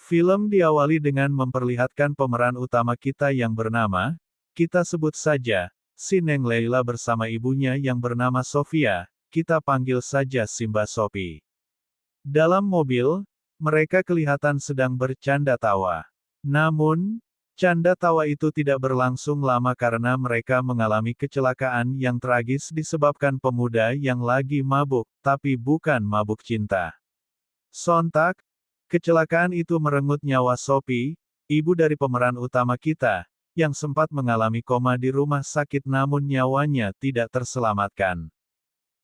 Film diawali dengan memperlihatkan pemeran utama kita yang bernama, kita sebut saja, si Neng Leila bersama ibunya yang bernama Sofia, kita panggil saja Simba Sophie. Dalam mobil, mereka kelihatan sedang bercanda tawa. Namun, canda tawa itu tidak berlangsung lama karena mereka mengalami kecelakaan yang tragis disebabkan pemuda yang lagi mabuk, tapi bukan mabuk cinta. Sontak, kecelakaan itu merenggut nyawa Sophie, ibu dari pemeran utama kita, yang sempat mengalami koma di rumah sakit namun nyawanya tidak terselamatkan.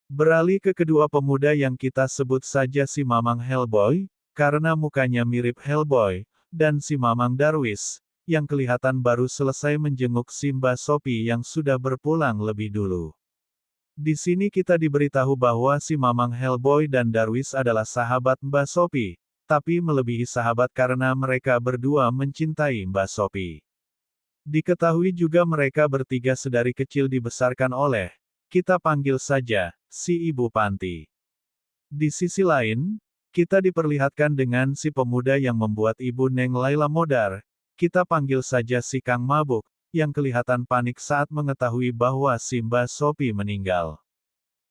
Beralih ke kedua pemuda yang kita sebut saja si Mamang Hellboy, karena mukanya mirip Hellboy, dan si Mamang Darwis, yang kelihatan baru selesai menjenguk Simba Sophie yang sudah berpulang lebih dulu. Di sini kita diberitahu bahwa si Mamang Hellboy dan Darwis adalah sahabat Mbak Sophie, tapi melebihi sahabat karena mereka berdua mencintai Mbak Sophie. Diketahui juga mereka bertiga sedari kecil dibesarkan oleh, kita panggil saja, si Ibu Panti. Di sisi lain, kita diperlihatkan dengan si pemuda yang membuat Ibu Neng Leila modar, kita panggil saja si Kang Mabuk, yang kelihatan panik saat mengetahui bahwa si Mbak Sophie meninggal.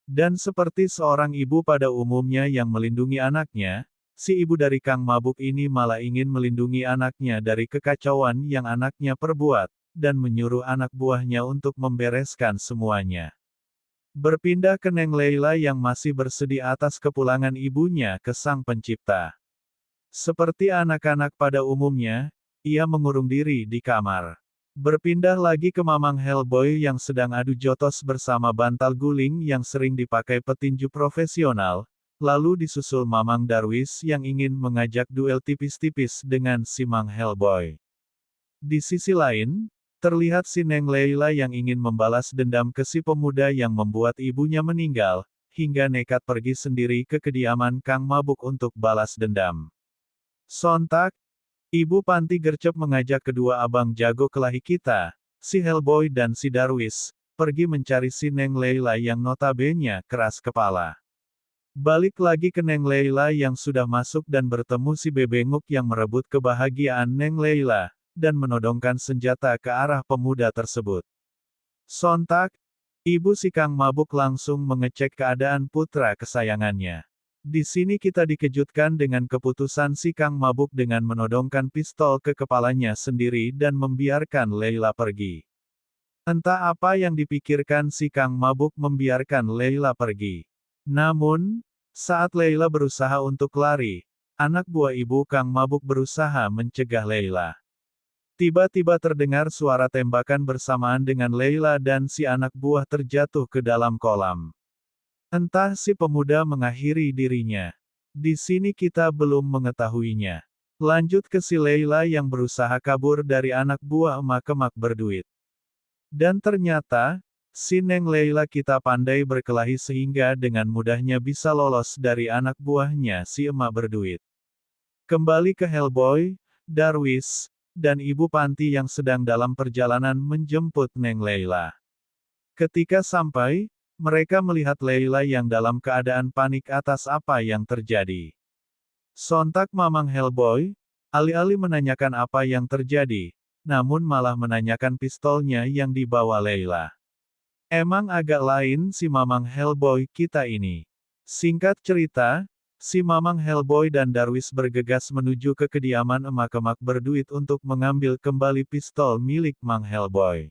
Dan seperti seorang ibu pada umumnya yang melindungi anaknya, si ibu dari Kang Mabuk ini malah ingin melindungi anaknya dari kekacauan yang anaknya perbuat, dan menyuruh anak buahnya untuk membereskan semuanya. Berpindah ke Neng Leila yang masih bersedih atas kepulangan ibunya ke Sang Pencipta. Seperti anak-anak pada umumnya, ia mengurung diri di kamar. Berpindah lagi ke Mamang Hellboy yang sedang adu jotos bersama bantal guling yang sering dipakai petinju profesional, lalu disusul Mamang Darwis yang ingin mengajak duel tipis-tipis dengan si Mang Hellboy. Di sisi lain, terlihat si Neng Leila yang ingin membalas dendam ke si pemuda yang membuat ibunya meninggal, hingga nekat pergi sendiri ke kediaman Kang Mabuk untuk balas dendam. Sontak, Ibu Panti gercep mengajak kedua abang jago kelahi kita, si Hellboy dan si Darwis, pergi mencari si Neng Leila yang notabene keras kepala. Balik lagi ke Neng Leila yang sudah masuk dan bertemu si Bebenguk yang merebut kebahagiaan Neng Leila, dan menodongkan senjata ke arah pemuda tersebut. Sontak, ibu si Kang Mabuk langsung mengecek keadaan putra kesayangannya. Di sini kita dikejutkan dengan keputusan si Kang Mabuk dengan menodongkan pistol ke kepalanya sendiri dan membiarkan Leila pergi. Entah apa yang dipikirkan si Kang Mabuk membiarkan Leila pergi. Namun, saat Leila berusaha untuk lari, anak buah ibu Kang Mabuk berusaha mencegah Leila. Tiba-tiba terdengar suara tembakan bersamaan dengan Leila dan si anak buah terjatuh ke dalam kolam. Entah si pemuda mengakhiri dirinya. Di sini kita belum mengetahuinya. Lanjut ke si Leila yang berusaha kabur dari anak buah emak-emak berduit. Dan ternyata, si Neng Leila kita pandai berkelahi sehingga dengan mudahnya bisa lolos dari anak buahnya si emak berduit. Kembali ke Hellboy, Darwis, dan Ibu Panti yang sedang dalam perjalanan menjemput Neng Leila. Ketika sampai, mereka melihat Leila yang dalam keadaan panik atas apa yang terjadi. Sontak Mamang Hellboy, alih-alih menanyakan apa yang terjadi, namun malah menanyakan pistolnya yang dibawa Leila. Emang agak lain si Mamang Hellboy kita ini. Singkat cerita, si Mamang Hellboy dan Darwis bergegas menuju ke kediaman emak-emak berduit untuk mengambil kembali pistol milik Mang Hellboy.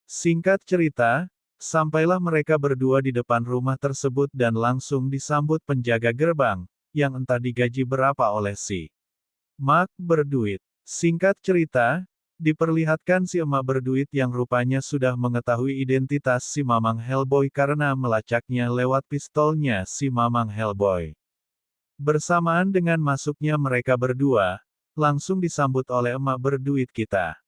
Singkat cerita, sampailah mereka berdua di depan rumah tersebut dan langsung disambut penjaga gerbang, yang entah digaji berapa oleh si Mak berduit. Singkat cerita, diperlihatkan si emak berduit yang rupanya sudah mengetahui identitas si Mamang Hellboy karena melacaknya lewat pistolnya si Mamang Hellboy. Bersamaan dengan masuknya mereka berdua, langsung disambut oleh emak berduit kita.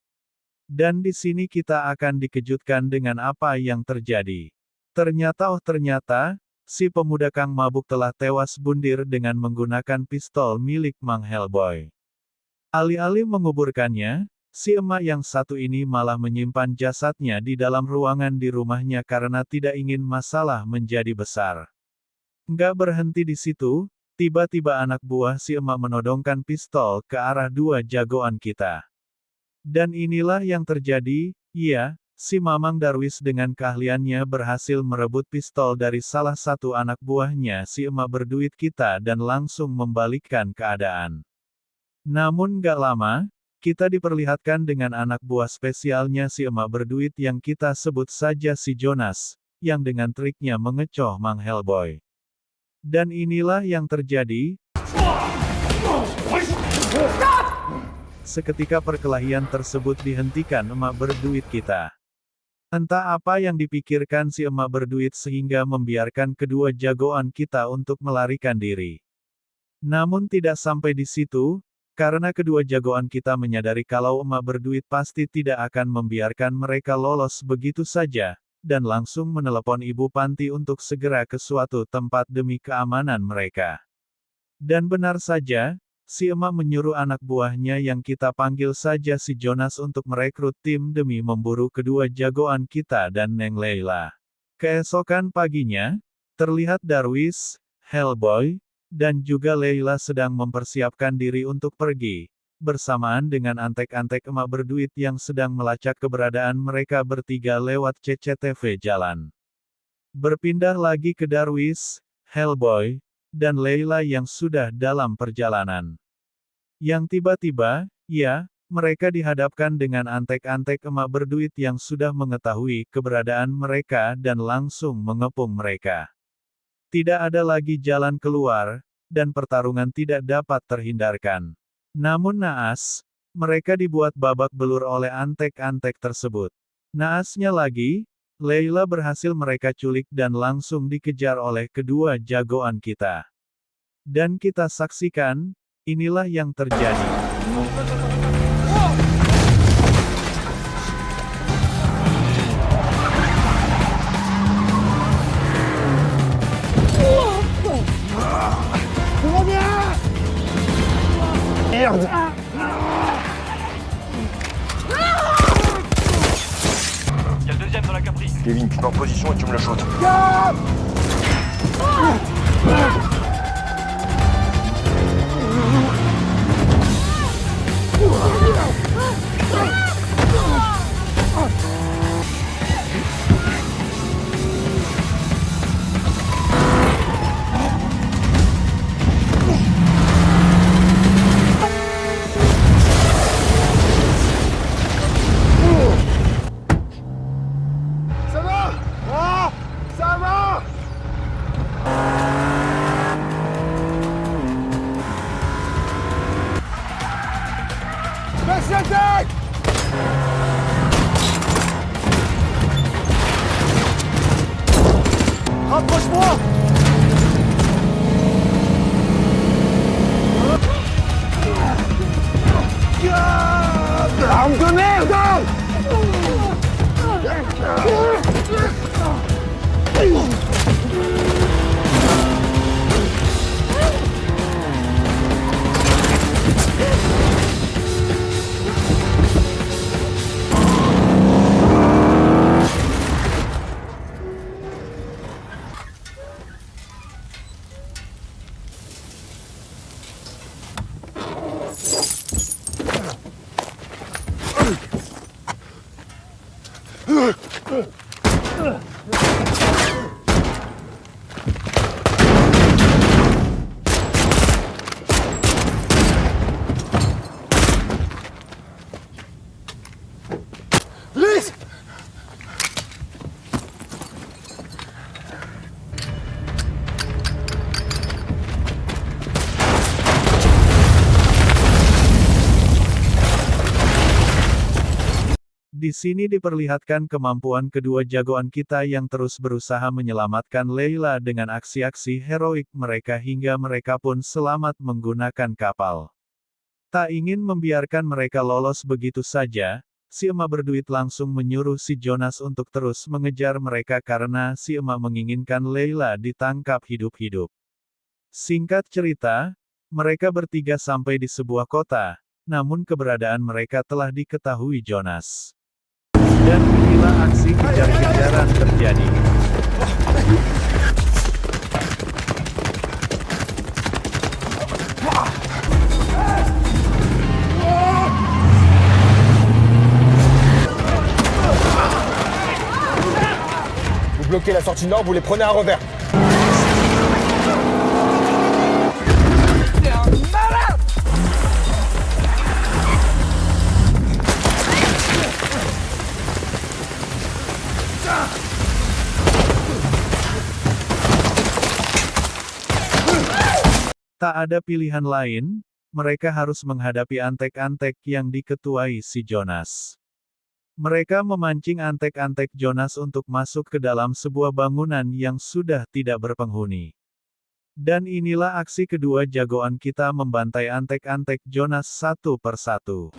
Dan di sini kita akan dikejutkan dengan apa yang terjadi. Ternyata, si pemuda Kang Mabuk telah tewas bundir dengan menggunakan pistol milik Mang Hellboy. Alih-alih menguburkannya, si emak yang satu ini malah menyimpan jasadnya di dalam ruangan di rumahnya karena tidak ingin masalah menjadi besar. Nggak berhenti di situ, Tiba-tiba anak buah si emak menodongkan pistol ke arah dua jagoan kita. Dan inilah yang terjadi, iya, si Mamang Darwis dengan keahliannya berhasil merebut pistol dari salah satu anak buahnya si emak berduit kita dan langsung membalikkan keadaan. Namun gak lama, kita diperlihatkan dengan anak buah spesialnya si emak berduit yang kita sebut saja si Jonas, yang dengan triknya mengecoh Mang Hellboy. Dan inilah yang terjadi. Seketika perkelahian tersebut dihentikan emak berduit kita. Entah apa yang dipikirkan si emak berduit sehingga membiarkan kedua jagoan kita untuk melarikan diri. Namun tidak sampai di situ, karena kedua jagoan kita menyadari kalau emak berduit pasti tidak akan membiarkan mereka lolos begitu saja, dan langsung menelepon Ibu Panti untuk segera ke suatu tempat demi keamanan mereka. Dan benar saja, si emak menyuruh anak buahnya yang kita panggil saja si Jonas untuk merekrut tim demi memburu kedua jagoan kita dan Neng Leila. Keesokan paginya, terlihat Darwis, Hellboy, dan juga Leila sedang mempersiapkan diri untuk pergi, bersamaan dengan antek-antek emak berduit yang sedang melacak keberadaan mereka bertiga lewat CCTV jalan. Berpindah lagi ke Darwis, Hellboy, dan Leila yang sudah dalam perjalanan. Yang tiba-tiba, ya, mereka dihadapkan dengan antek-antek emak berduit yang sudah mengetahui keberadaan mereka dan langsung mengepung mereka. Tidak ada lagi jalan keluar, dan pertarungan tidak dapat terhindarkan. Namun naas, mereka dibuat babak belur oleh antek-antek tersebut. Naasnya lagi, Leila berhasil mereka culik dan langsung dikejar oleh kedua jagoan kita. Dan kita saksikan, inilah yang terjadi. Il y a le deuxième dans la Capri. Kevin, tu mets en position et tu me le shootes. Ça va? Ah, ça va? Merci attaque! Rapproche-moi! Arme de merde! Liz! Di sini diperlihatkan kemampuan kedua jagoan kita yang terus berusaha menyelamatkan Leila dengan aksi-aksi heroik mereka hingga mereka pun selamat menggunakan kapal. Tak ingin membiarkan mereka lolos begitu saja, si emak berduit langsung menyuruh si Jonas untuk terus mengejar mereka karena si emak menginginkan Leila ditangkap hidup-hidup. Singkat cerita, mereka bertiga sampai di sebuah kota, namun keberadaan mereka telah diketahui Jonas. Dan inilah aksi kejar-kejaran terjadi. bloquez la sortie nord, vous les prenez à revers. Tak ada pilihan lain, mereka harus menghadapi antek-antek yang diketuai si Jonas. Mereka memancing antek-antek Jonas untuk masuk ke dalam sebuah bangunan yang sudah tidak berpenghuni. Dan inilah aksi kedua jagoan kita membantai antek-antek Jonas satu persatu.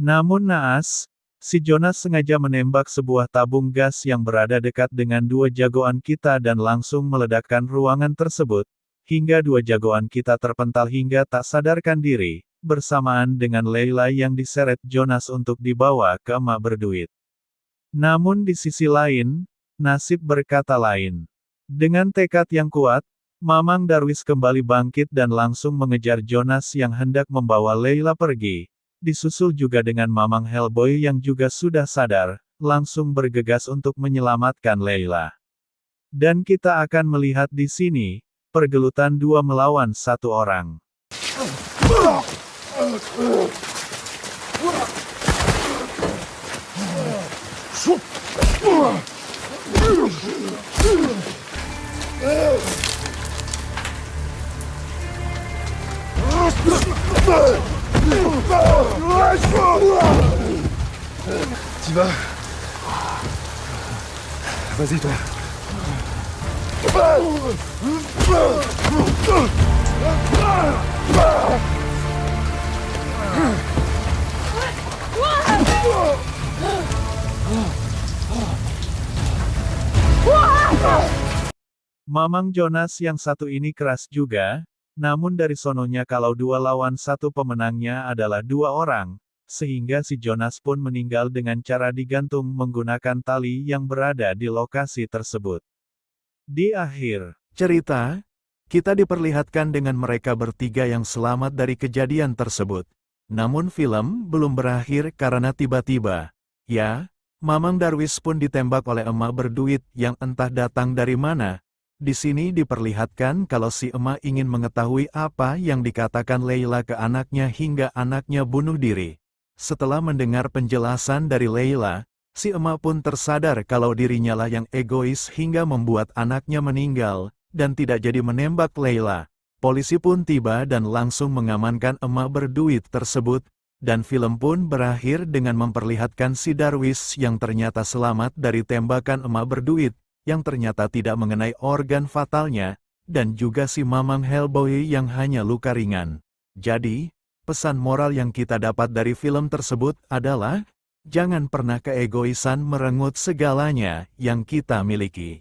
Namun naas, si Jonas sengaja menembak sebuah tabung gas yang berada dekat dengan dua jagoan kita dan langsung meledakkan ruangan tersebut, hingga dua jagoan kita terpental hingga tak sadarkan diri, bersamaan dengan Leila yang diseret Jonas untuk dibawa ke emak berduit. Namun di sisi lain, nasib berkata lain. Dengan tekad yang kuat, Mamang Darwis kembali bangkit dan langsung mengejar Jonas yang hendak membawa Leila pergi. Disusul juga dengan Mamang Hellboy yang juga sudah sadar, langsung bergegas untuk menyelamatkan Leila. Dan kita akan melihat di sini, pergelutan dua melawan satu orang. T'y vas? Vas-y, toi. Mamang Jonas yang satu ini keras juga, namun dari sononya kalau 2 lawan 1 pemenangnya adalah 2 orang, sehingga si Jonas pun meninggal dengan cara digantung menggunakan tali yang berada di lokasi tersebut. Di akhir cerita, kita diperlihatkan dengan mereka bertiga yang selamat dari kejadian tersebut. Namun film belum berakhir karena tiba-tiba, Mamang Darwis pun ditembak oleh emak berduit yang entah datang dari mana. Di sini diperlihatkan kalau si emak ingin mengetahui apa yang dikatakan Leila ke anaknya hingga anaknya bunuh diri. Setelah mendengar penjelasan dari Leila, si emak pun tersadar kalau dirinya lah yang egois hingga membuat anaknya meninggal, dan tidak jadi menembak Leila. Polisi pun tiba dan langsung mengamankan emak berduit tersebut, dan film pun berakhir dengan memperlihatkan si Darwis yang ternyata selamat dari tembakan emak berduit, yang ternyata tidak mengenai organ fatalnya, dan juga si Mamang Hellboy yang hanya luka ringan. Jadi, pesan moral yang kita dapat dari film tersebut adalah, jangan pernah keegoisan merenggut segalanya yang kita miliki.